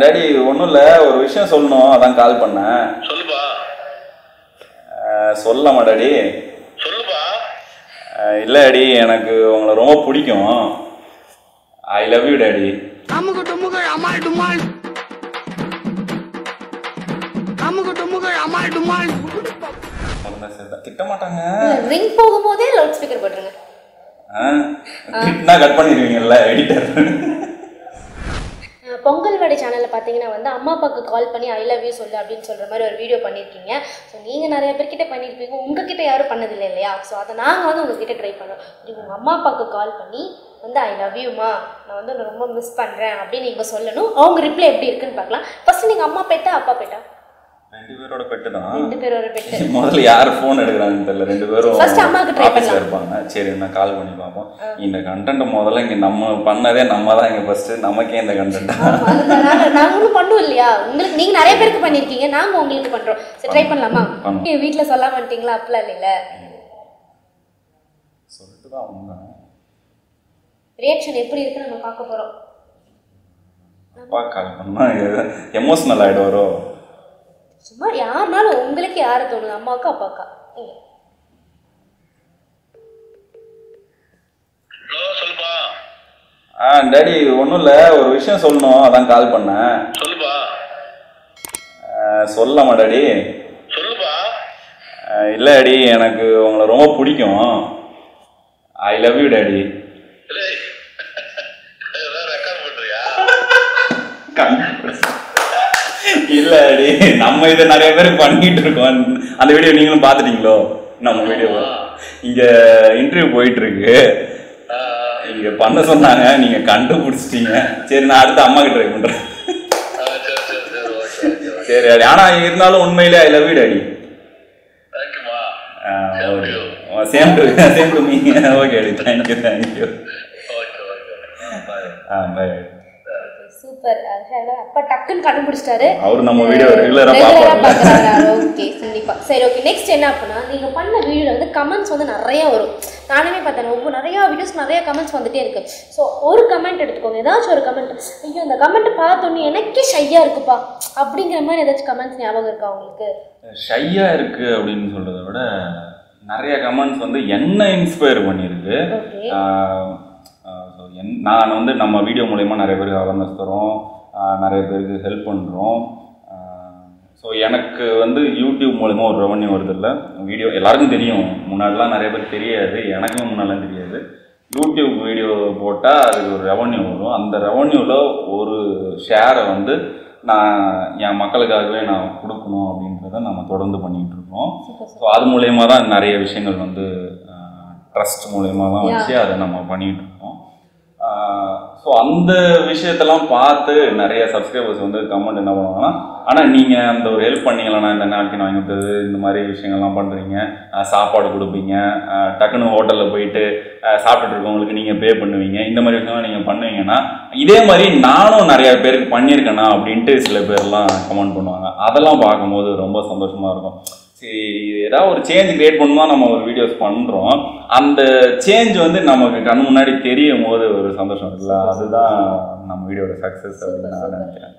Daddy ஒன்றும் இல்லை, ஒரு விஷயம் சொல்லணும், அதான் கால் பண்ணேன். சொல்லுப்பா. சொல்லலாமா டாடி? சொல்லுப்பா. இல்லை டாடி, எனக்கு உங்களை ரொம்ப பிடிக்கும். ஐ லவ் யூ டாடி. திட்ட மாட்டாங்க. ரிங் போகும்போதே லவுட் ஸ்பீக்கர் போட்டுருங்க. திட்டினா கட் பண்ணிடுவீங்கல்ல எடிட்டர். பொங்கல் வடை சேனலில் பார்த்தீங்கன்னா வந்து அம்மா அப்பாவுக்கு கால் பண்ணி ஐ லவ் யூ சொல்லு அப்படின்னு சொல்கிற மாதிரி ஒரு வீடியோ பண்ணியிருக்கீங்க. ஸோ நீங்கள் நிறைய பேர்கிட்ட பண்ணியிருப்பீங்க, உங்ககிட்ட யாரும் பண்ணதில்லை இல்லையா? ஸோ அதை நாங்கள் வந்து உங்ககிட்ட ட்ரை பண்ணோம். உங்கள் அம்மா அப்பாவுக்கு கால் பண்ணி வந்து ஐ லவ் யூமா, நான் வந்து உன்னை ரொம்ப மிஸ் பண்ணுறேன் அப்படின்னு நீங்கள் சொல்லணும். அவங்க ரிப்ளை எப்படி இருக்குன்னு பார்க்கலாம். ஃபஸ்ட்டு நீங்கள் அம்மா பெட்டா அப்பா பெட்டா? ரெண்டு பேரோட பெட்டு தான். ரெண்டு பேரோட பெட்டு. முதல்ல யார் ஃபோன் எடுக்கிறாங்கன்னு தெரியல, ரெண்டு பேரும் ஃபர்ஸ்ட் அம்மாக்கு ட்ரை பண்ணலாம் இருப்பாங்க. சரி, நான் கால் பண்ணி பார்ப்போம். இந்த கண்டென்ட் முதல்ல இங்கே நம்ம பண்ணதே நம்ம தான் இங்கே ஃபர்ஸ்ட், நமக்கே இந்த கண்டென்ட் நாங்களும் பண்ணுவோம் இல்லையா? உங்களுக்கு நீங்கள் நிறைய பேருக்கு பண்ணியிருக்கீங்க, நாங்கள் உங்களுக்கு பண்ணுறோம். சரி, ட்ரை பண்ணலாமா? வீட்டில் சொல்ல மாட்டீங்களா? அப்படிலாம் இல்லைல்ல, சொல்லிட்டு தான் அவங்க ரியாக்ஷன் எப்படி இருக்குன்னு நம்ம பார்க்க போகிறோம். அப்பா கால் பண்ணால் எமோஷ்னல் ஆகிடுவாரோ? சும்மா யாருனாலும் உங்களுக்கு யாரை தோணுது, அம்மாவுக்கா அப்பாக்கா? சொல்லுப்பா. டாடி ஒன்றும் இல்லை, ஒரு விஷயம் சொல்லணும், அதான் கால் பண்ணேன். சொல்லுப்பா. சொல்லலாமா டாடி? சொல்லுப்பா. இல்லை டாடி, எனக்கு உங்களை ரொம்ப பிடிக்கும். ஐ லவ் யூ டாடி. இல்ல டாடி, நம்ம இதை நிறைய பேருக்கு பண்ணிட்டு இருக்கோம். அந்த வீடியோ நீங்களும் பாத்துட்டீங்களோ? நம்ம வீடியோ இங்க இன்டர்வியூ போயிட்டு இருக்கு, இங்க பண்ண சொன்னாங்க, நீங்க கண்டுபிடிச்சிட்டீங்க. சரி, நான் அடுத்து அம்மா கிட்ட ட்ரை பண்றேன். சரி டாடி, ஆனா இருந்தாலும் உண்மையிலே I love you daddy. Same to me. Okay daddy, thank you thank you. Bye. Super. அப்பா டக்குன்னு கண்டுபிடிச்சிட்டாரு. அவர் நம்ம வீடியோ ரெகுலரா பார்க்கறாரு. ஓகே, கண்டிப்பா. சரி, ஓகே. நெக்ஸ்ட் என்ன அப்படின்னா, நீங்க பண்ண வீடியோல வந்து கமெண்ட்ஸ் வந்து நிறைய வரும். நானுமே பார்த்தேன், நிறைய வீடியோஸ் நிறைய கமெண்ட்ஸ் வந்துட்டே இருக்கு. ஸோ ஒரு கமெண்ட் எடுத்துக்கோங்க, ஏதாச்சும் ஒரு கமெண்ட். ஐயோ, இந்த கமெண்ட் பார்த்தோன்னே எனக்கே ஷையா இருக்குப்பா அப்படிங்கிற மாதிரி ஏதாச்சும் கமெண்ட்ஸ் ஞாபகம் இருக்கா உங்களுக்கு? ஷையா இருக்கு அப்படின்னு சொல்றதை விட நிறைய கமெண்ட்ஸ் வந்து என்ன இன்ஸ்பயர் பண்ணியிருக்கு. நான் வந்து நம்ம வீடியோ மூலயமா நிறைய பேருக்கு அவேர்னஸ் தரோம், நிறைய பேருக்கு ஹெல்ப் பண்ணுறோம். ஸோ எனக்கு வந்து யூடியூப் மூலமா ஒரு ரெவன்யூ வருது இல்லை, வீடியோ எல்லாருக்கும் தெரியும், முன்னாடிலாம் நிறைய பேருக்கு தெரியாது, எனக்குமே முன்னாடிலாம் தெரியாது. யூடியூப் வீடியோ போட்டால் அதுக்கு ஒரு ரெவன்யூ வரும். அந்த ரெவன்யூவில் ஒரு ஷேரை வந்து நான் என் மக்களுக்காகவே நான் கொடுக்கணும் அப்படின்றத நம்ம தொடர்ந்து பண்ணிகிட்டு இருக்கோம். ஸோ அது மூலயமா தான் நிறைய விஷயங்கள் வந்து ட்ரஸ்ட் மூலயமா தான் வச்சு அதை நம்ம பண்ணிகிட்டு இருக்கோம். ஸோ அந்த விஷயத்தெல்லாம் பார்த்து நிறைய சப்ஸ்கிரைபர்ஸ் வந்து கமெண்ட் என்ன பண்ணுவாங்கன்னா, ஆனால் நீங்கள் அந்த ஒரு ஹெல்ப் பண்ணீங்களா, இந்த நாப்கின் வாங்கி கொடுத்தது, இந்த மாதிரி விஷயங்கள்லாம் பண்ணுறீங்க, சாப்பாடு கொடுப்பீங்க, டக்குன்னு ஹோட்டலில் போயிட்டு சாப்பிட்டுட்டு இருக்கவங்களுக்கு நீங்கள் பே பண்ணுவீங்க, இந்த மாதிரி விஷயம்லாம் நீங்கள் பண்ணுவீங்கன்னா இதே மாதிரி நானும் நிறைய பேருக்கு பண்ணியிருக்கேனா அப்படின்ட்டு சில பேர்லாம் கமெண்ட் பண்ணுவாங்க. அதெல்லாம் பார்க்கும்போது ரொம்ப சந்தோஷமாக இருக்கும். சரி, ஏதாவது ஒரு சேஞ்ச் கிரியேட் பண்ணணும் நம்ம ஒரு வீடியோஸ் பண்ணுறோம், அந்த சேஞ்ச் வந்து நமக்கு கண் முன்னாடி தெரியும் போது ஒரு சந்தோஷம் இருக்குல்ல, அதுதான் நம்ம வீடியோட சக்ஸஸ் அப்படின்னு நான் நினைக்கிறேன்.